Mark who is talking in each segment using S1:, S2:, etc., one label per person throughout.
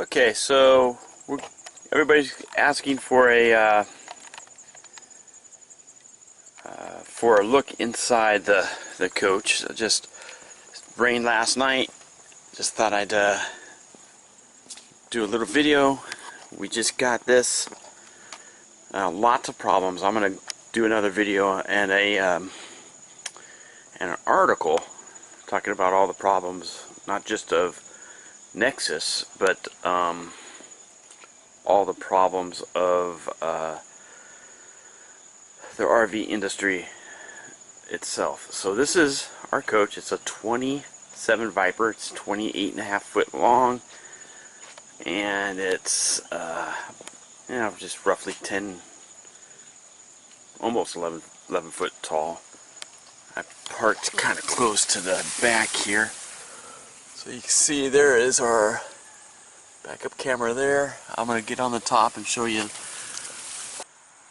S1: Okay, so everybody's asking for a look inside the coach. It just rained last night. Just thought I'd do a little video. We just got this. Lots of problems. I'm gonna do another video and an article talking about all the problems, not just of Nexus, but all the problems of the RV industry itself. So this is our coach. It's a 27 Viper. It's 28.5 foot long, and it's just roughly 10, almost 11 foot tall. I parked kind of close to the back here, so you can see there is our backup camera there. I'm going to get on the top and show you.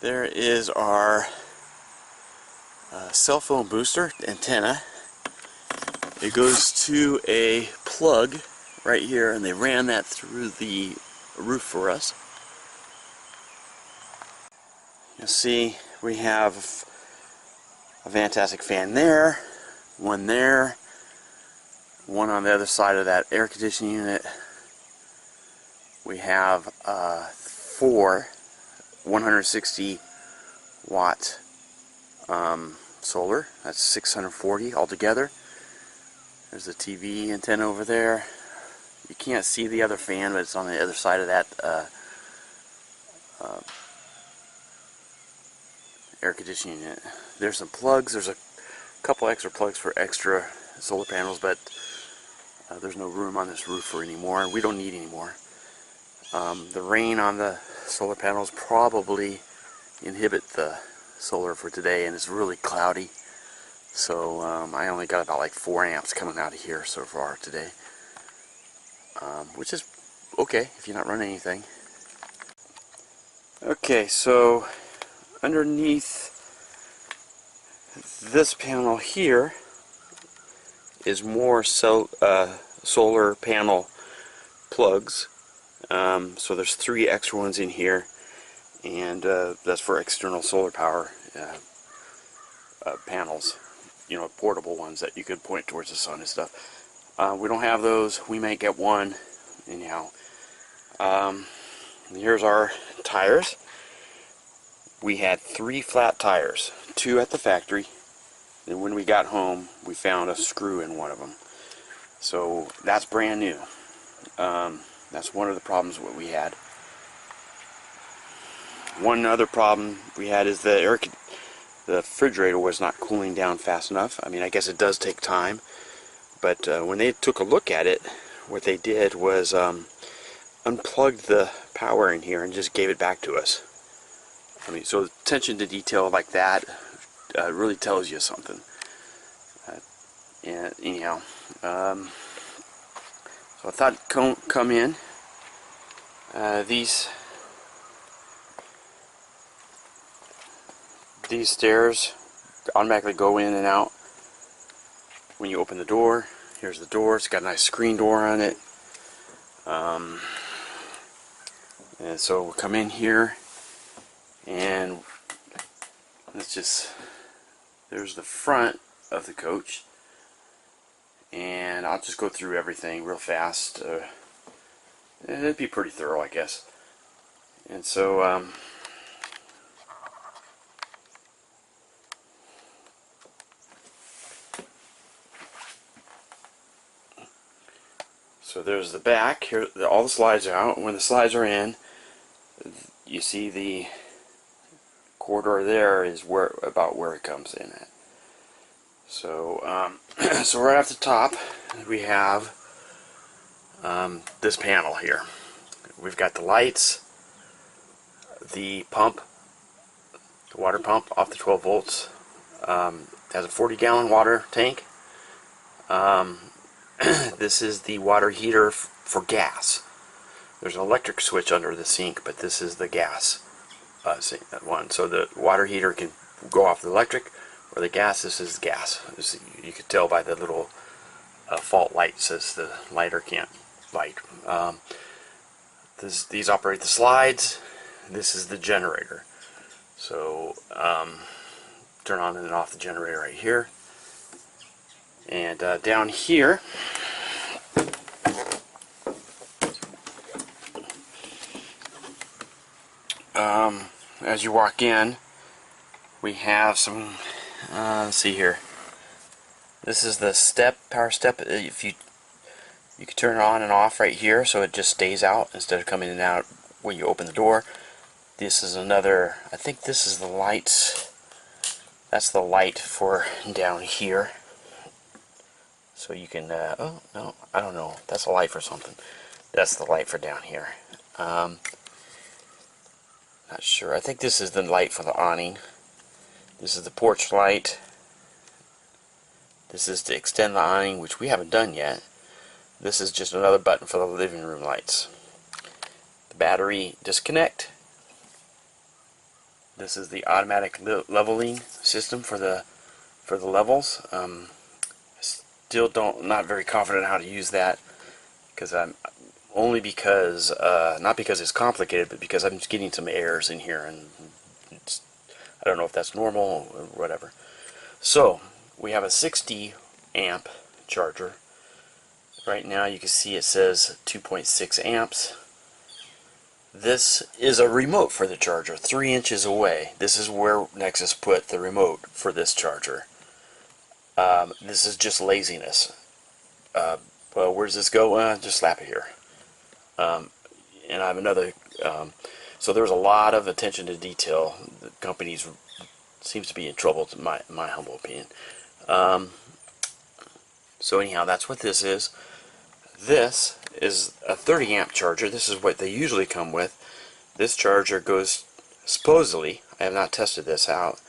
S1: There is our cell phone booster antenna. It goes to a plug right here, and they ran that through the roof for us. You'll see we have a fantastic fan there, one on the other side of that air conditioning unit. We have 4 160 watt solar. That's 640 altogether. There's the TV antenna over there. You can't see the other fan, but it's on the other side of that air conditioning unit. There's some plugs. There's a couple extra plugs for extra solar panels, but there's no room on this roof for any more. We don't need any more. The rain on the solar panels probably inhibit the solar for today, and it's really cloudy. So I only got about like 4 amps coming out of here so far today, which is okay if you're not running anything. Okay, so underneath this panel here is more solar panel plugs. So there's 3 extra ones in here, and that's for external solar power panels, portable ones that you could point towards the sun and stuff. We don't have those. We might get one anyhow. Here's our tires. We had 3 flat tires, 2 at the factory, and when we got home we found a screw in one of them. So that's brand new. That's one of the problems what we had. One other problem we had is the refrigerator was not cooling down fast enough. I mean, I guess it does take time, but when they took a look at it, what they did was unplugged the power in here and just gave it back to us. I mean, so attention to detail like that really tells you something. And anyhow, so I thought come in. These stairs automatically go in and out when you open the door. Here's the door. It's got a nice screen door on it. And so we'll come in here, and there's the front of the coach. And I'll just go through everything real fast. It'd be pretty thorough, I guess. And so there's the back. Here, all the slides are out. When the slides are in, you see the corridor there is about where it comes in at. So so right off the top we have this panel here. We've got the lights, the pump, the water pump off the 12 volts. It has a 40-gallon water tank. This is the water heater for gas. There's an electric switch under the sink, but this is the gas one. So the water heater can go off the electric or the gas. This is gas. You could tell by the little fault light says the lighter can't light. these operate the slides. This is the generator. So turn on and off the generator right here. And down here, as you walk in, we have some, let's see here. This is the power step. If you can turn it on and off right here, so it just stays out instead of coming in and out when you open the door. This is another, I think this is the lights. That's the light for down here. So you can, oh no, I don't know. That's a light for something. That's the light for down here. Not sure. I think this is the light for the awning. This is the porch light. This is to extend the awning, which we haven't done yet. This is just another button for the living room lights. The battery disconnect. This is the automatic leveling system for the levels. Still not very confident how to use that, because not because it's complicated, but because I'm just getting some errors in here, and I don't know if that's normal or whatever. So we have a 60 amp charger. Right now you can see it says 2.6 amps. This is a remote for the charger, 3 inches away. This is where Nexus put the remote for this charger. This is just laziness. Well, where does this go? Just slap it here. And I have another. So there's a lot of attention to detail. The company seems to be in trouble, in my humble opinion. So anyhow, that's what this is. This is a 30 amp charger. This is what they usually come with. This charger goes, supposedly, I have not tested this out,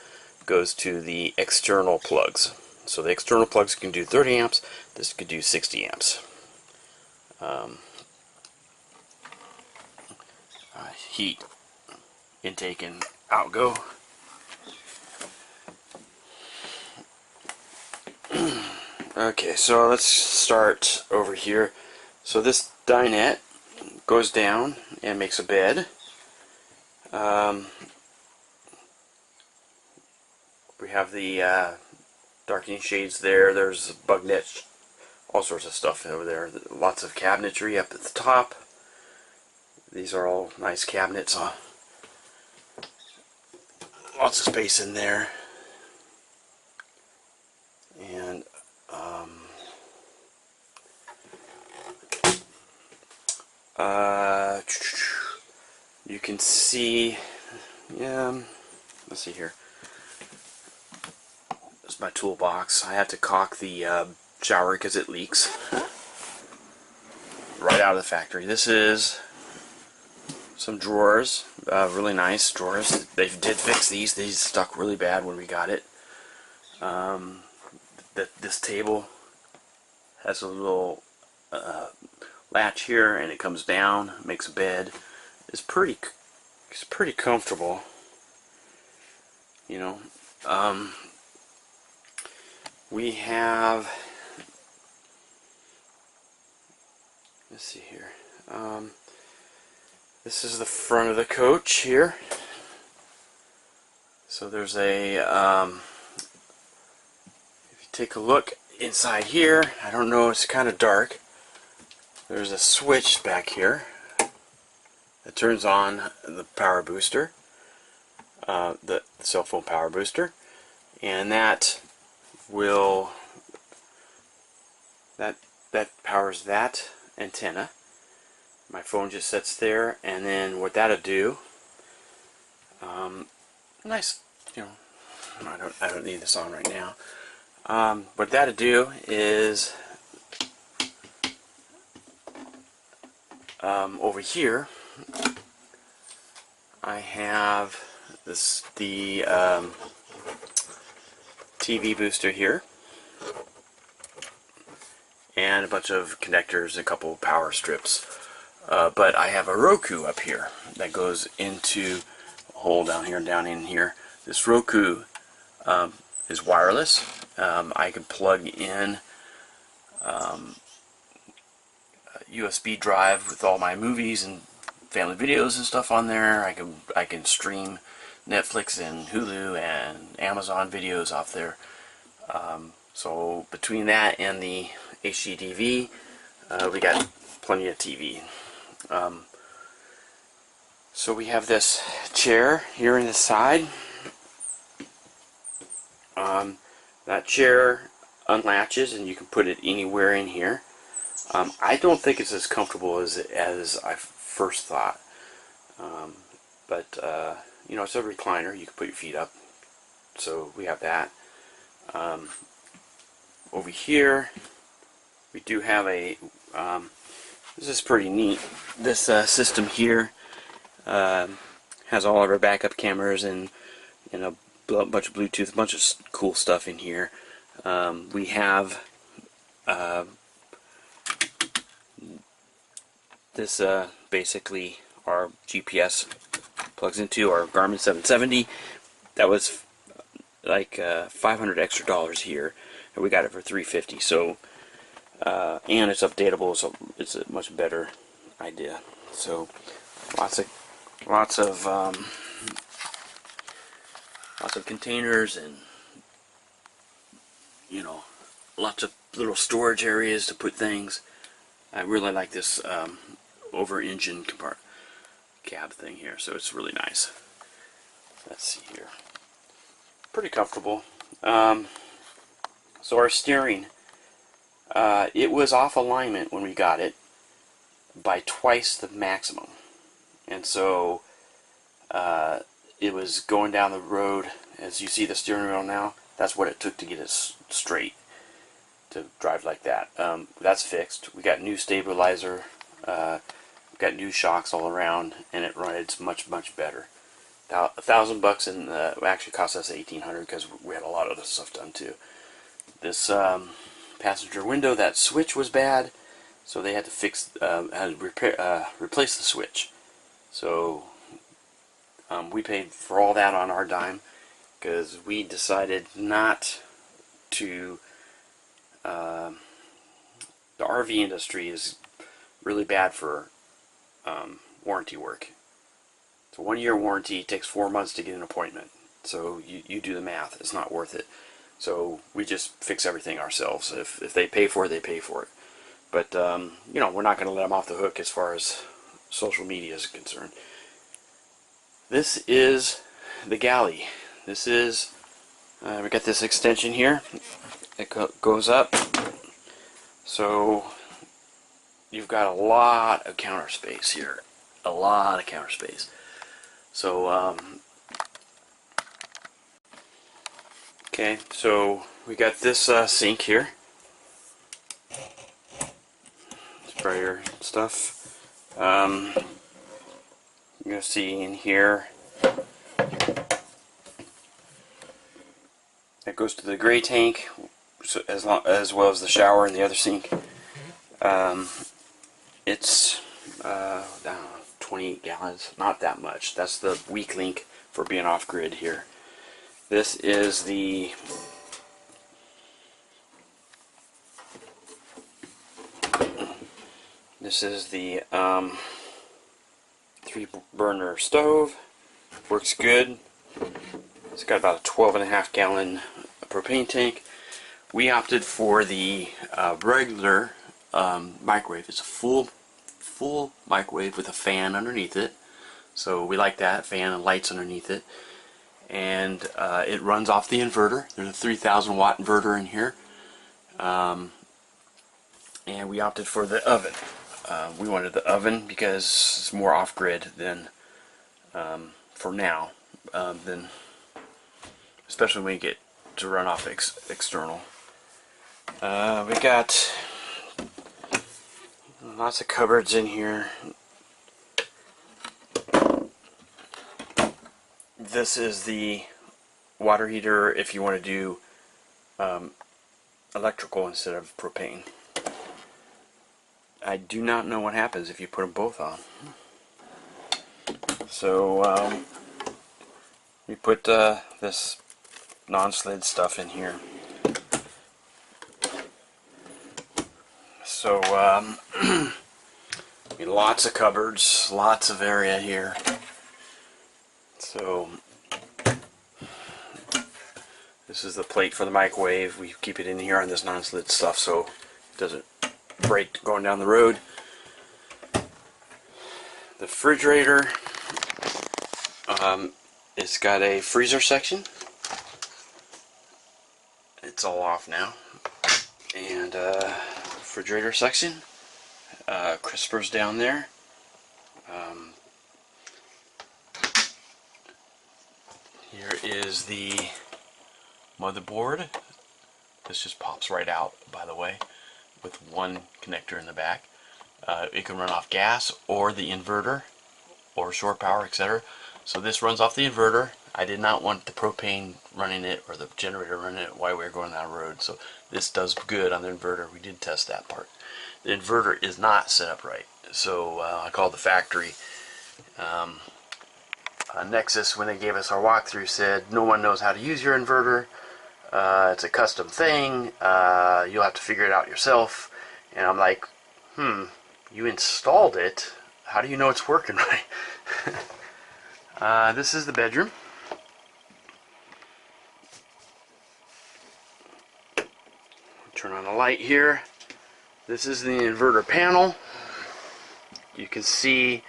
S1: goes to the external plugs. So the external plugs can do 30 amps. This could do 60 amps. Heat intake and outgo. Okay, so let's start over here. So this dinette goes down and makes a bed. We have the darkening shades there. There's bug net, all sorts of stuff over there. Lots of cabinetry up at the top. These are all nice cabinets. Lots of space in there. And you can see, let's see here. This is my toolbox. I have to caulk the shower because it leaks right out of the factory. This is some drawers, really nice drawers. They did fix these. These stuck really bad when we got it. This table has a little latch here, and it comes down, makes a bed. It's pretty comfortable, you know. We have, let's see here. This is the front of the coach here. So there's a, if you take a look inside here, I don't know, it's kind of dark. There's a switch back here that turns on the power booster, the cell phone power booster, and that will, that powers that antenna. My phone just sits there, and then what that'll do, nice, you know, I don't need this on right now. What that'll do is, over here, I have the TV booster here, and a bunch of connectors, a couple of power strips. But I have a Roku up here that goes into a hole down here and down in here. This Roku is wireless. I can plug in a USB drive with all my movies and family videos and stuff on there. I can stream Netflix and Hulu and Amazon videos off there. So between that and the HDTV, we got plenty of TV. So we have this chair here in the side. That chair unlatches and you can put it anywhere in here. I don't think it's as comfortable as I first thought. But you know, it's a recliner. You can put your feet up. So we have that. Over here, we do have a. This is pretty neat. This system here has all of our backup cameras and a bunch of Bluetooth, a bunch of cool stuff in here. We have this basically our GPS plugs into our Garmin 770. That was like $500 extra here, and we got it for $350. So and it's updatable, so it's a much better idea. So lots of containers, and you know, lots of little storage areas to put things. I really like this over engine cab thing here, so it's really nice. Let's see here, pretty comfortable. So our steering, it was off alignment when we got it by twice the maximum, and so it was going down the road. As you see the steering wheel now, that's what it took to get it straight to drive like that. That's fixed. We got new stabilizer, we got new shocks all around, and it rides much better. $1,000 and actually cost us $1,800 because we had a lot of other stuff done too. This passenger window, that switch was bad, so they had to fix, replace the switch. So we paid for all that on our dime because we decided not to. The RV industry is really bad for warranty work. It's a 1-year warranty. It takes 4 months to get an appointment. So you do the math. It's not worth it. So we just fix everything ourselves. If they pay for it, they pay for it. But you know, we're not going to let them off the hook as far as social media is concerned. This is the Galley. This is we got this extension here. It goes up, so you've got a lot of counter space here. A lot of counter space. So okay, so we got this sink here. Sprayer stuff. You're gonna see in here. That goes to the gray tank, so as well as the shower and the other sink. It's 28 gallons, not that much. That's the weak link for being off grid here. This is the three-burner stove. Works good. It's got about a 12.5 gallon propane tank. We opted for the regular microwave. It's a full microwave with a fan underneath it. So we like that, fan and lights underneath it. And it runs off the inverter. There's a 3,000 watt inverter in here. And we opted for the oven. We wanted the oven because it's more off-grid than, for now, than, especially when you get to run off external. We got lots of cupboards in here. This is the water heater if you want to do electrical instead of propane. I do not know what happens if you put them both on. So we put this non-slid stuff in here. So Lots of cupboards, lots of area here. So this is the plate for the microwave. We keep it in here on this non-slid stuff so it doesn't break going down the road. The refrigerator, it's got a freezer section. It's all off now. And refrigerator section. Crispers down there. Here is the motherboard. This just pops right out, by the way, with one connector in the back. It can run off gas or the inverter or shore power, etc. So this runs off the inverter. I did not want the propane running it or the generator running it while we were going down the road. So this does good on the inverter. We did test that part. The inverter is not set up right. So I called the factory. Nexus, when they gave us our walkthrough, said no one knows how to use your inverter. It's a custom thing. You'll have to figure it out yourself. And I'm like, you installed it. How do you know it's working right? This is the bedroom. Turn on the light here. This is the inverter panel. You can see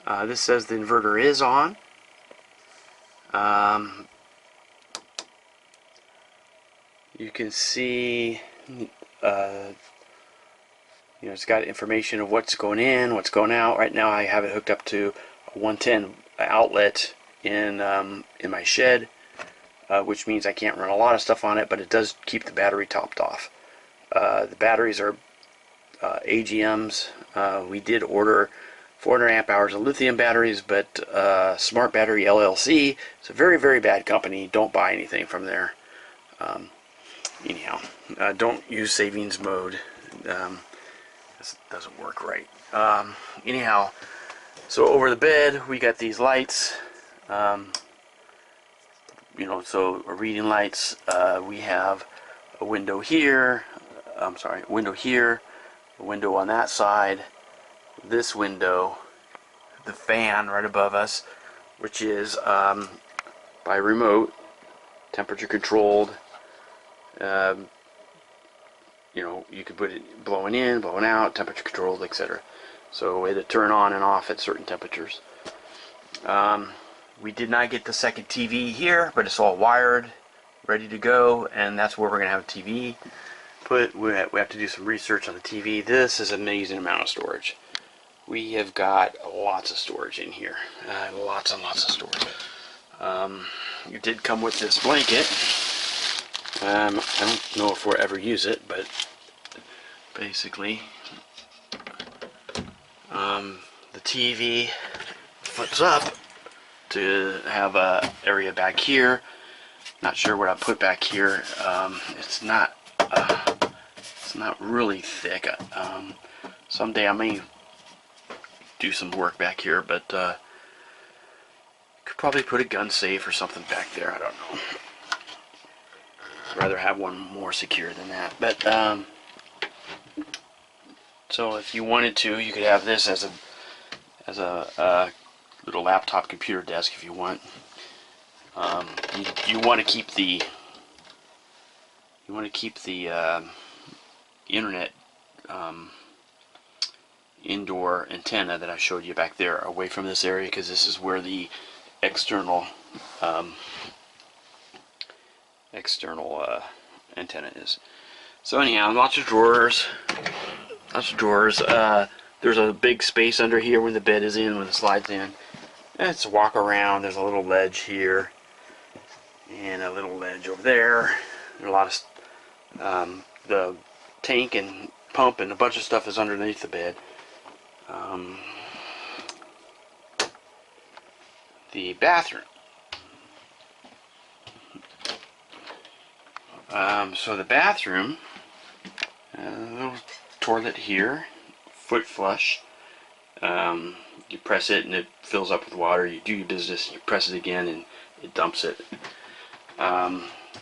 S1: this says the inverter is on. You can see it's got information of what's going in, what's going out. Right now I have it hooked up to a 110 outlet in my shed, which means I can't run a lot of stuff on it, but it does keep the battery topped off. The batteries are AGMs. We did order 400 amp hours of lithium batteries, but Smart Battery LLC is a very, very bad company. Don't buy anything from there. Anyhow, don't use savings mode. This doesn't work right. Anyhow, so over the bed we got these lights. So reading lights. We have a window here. I'm sorry, a window here. A window on that side. This window, the fan right above us, which is by remote, temperature controlled. You can put it blowing in, blowing out, temperature controlled, etc. So a way to turn on and off at certain temperatures. We did not get the second TV here, but it's all wired, ready to go, and that's where we're going to have a TV put. We have to do some research on the TV. This is an amazing amount of storage. We have got lots of storage in here. Lots and lots of storage. It did come with this blanket. I don't know if we'll ever use it, but basically the TV flips up to have a area back here. Not sure what I put back here. It's not really thick. Someday I may do some work back here, but could probably put a gun safe or something back there. I don't know. I'd rather have one more secure than that. But so if you wanted to, you could have this as a little laptop computer desk if you want. You want to keep the internet indoor antenna that I showed you back there away from this area, because this is where the external antenna is. So anyhow, lots of drawers. There's a big space under here when the bed is in, when it slides in. It's a walk around. There's a little ledge here and a little ledge over there. There's a lot of the tank and pump and a bunch of stuff is underneath the bed. The bathroom. So the bathroom, a little toilet here, foot flush. You press it and it fills up with water. You do your business, and you press it again and it dumps it.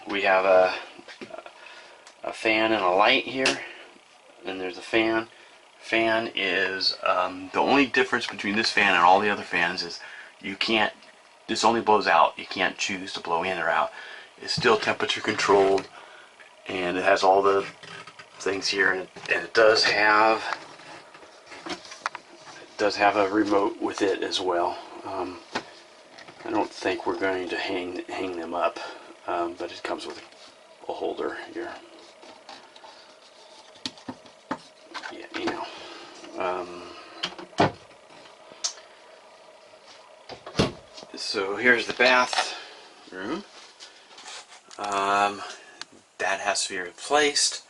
S1: We have a fan and a light here, and there's a fan. fan is, the only difference between this fan and all the other fans is you can't, this only blows out. You can't choose to blow in or out. It's still temperature controlled, and it has all the things here, and it does have a remote with it as well. I don't think we're going to hang them up, but it comes with a holder here. Yeah, you know. So here's the bathroom. That has to be replaced,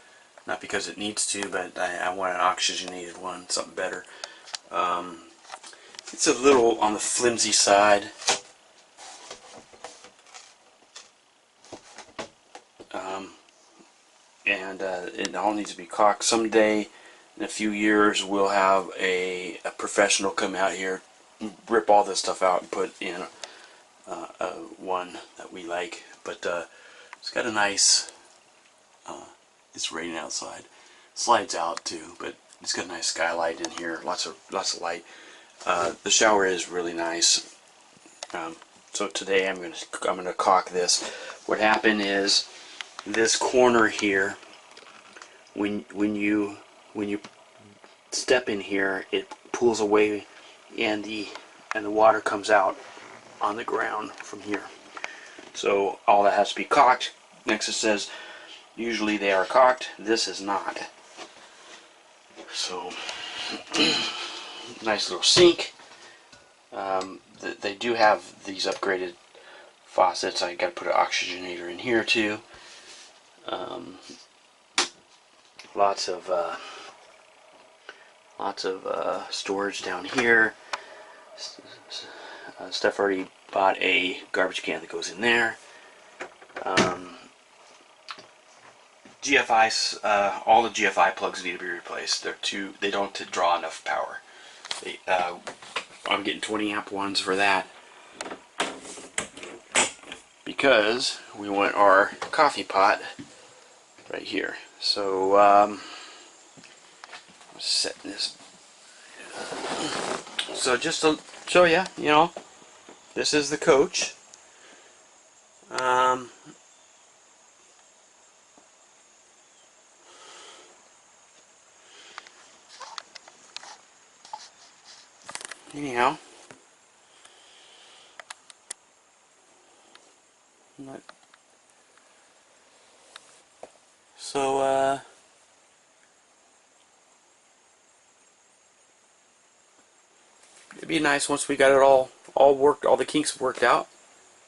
S1: not because it needs to, but I want an oxygenated one, something better. It's a little on the flimsy side. And it all needs to be caulked. Someday, in a few years, we'll have a professional come out here, rip all this stuff out, and put in one that we like. But it's got a nice, it's raining outside, slides out too, but it's got a nice skylight in here, lots of light. The shower is really nice. So today I'm gonna caulk this. What happened is, this corner here, when you step in here, it pulls away, and the water comes out on the ground from here. So all that has to be caulked. Nexus says usually they are caulked. This is not. So nice little sink. They do have these upgraded faucets. I got to put an oxygenator in here too. Lots of storage down here. Steph already bought a garbage can that goes in there. GFIs, all the GFI plugs need to be replaced. They don't draw enough power. I'm getting 20 amp ones for that, because we want our coffee pot right here. So I'm setting this. So just to show you, this is the coach. Anyhow, so it'd be nice once we got it all worked, all the kinks worked out.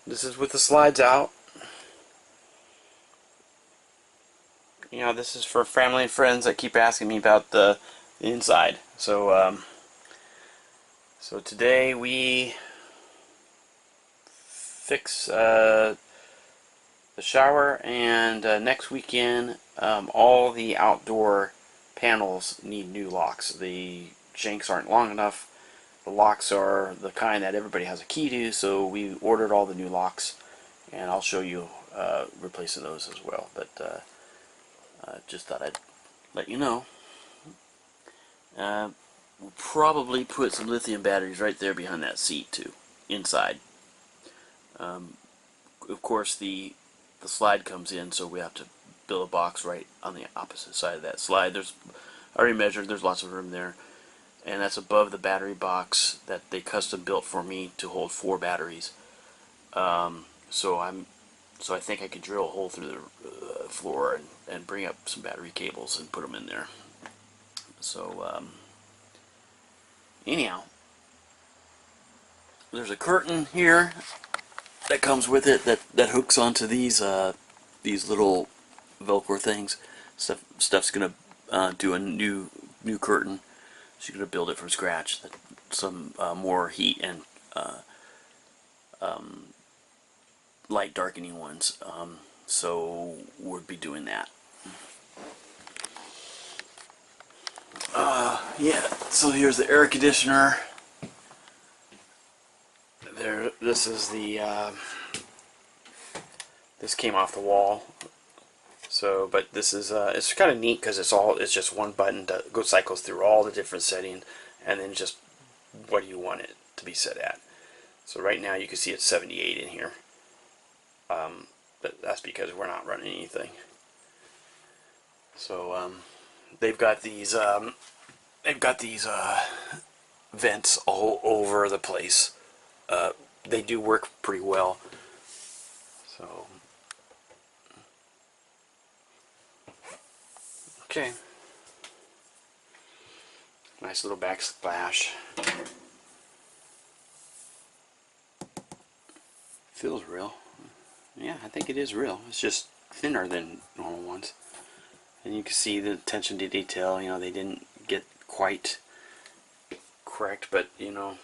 S1: This is with the slides out. This is for family and friends that keep asking me about the inside. So so today we fix the shower, and next weekend all the outdoor panels need new locks. The shanks aren't long enough. The locks are the kind that everybody has a key to, so we ordered all the new locks, and I'll show you replacing those as well. But just thought I'd let you know. We'll probably put some lithium batteries right there behind that seat too, inside. Of course, the slide comes in, so we have to build a box right on the opposite side of that slide. I already measured. There's lots of room there, and that's above the battery box that they custom built for me to hold 4 batteries. So I think I could drill a hole through the floor and bring up some battery cables and put them in there. So anyhow, there's a curtain here that comes with it that hooks onto these little Velcro things. Steph's gonna do a new curtain. She's gonna build it from scratch. Some more heat and light darkening ones. So we'll be doing that. Yeah. So here's the air conditioner. This is the this came off the wall. So, but this is it's kind of neat because it's just one button that cycles through all the different settings, and then just what do you want it to be set at. So right now you can see it's 78 in here, but that's because we're not running anything. So they've got these vents all over the place. They do work pretty well. So okay, nice little backsplash. Feels real. Yeah, I think it is real. It's just thinner than normal ones. And you can see the attention to detail. You know, they didn't get quite correct, but you know,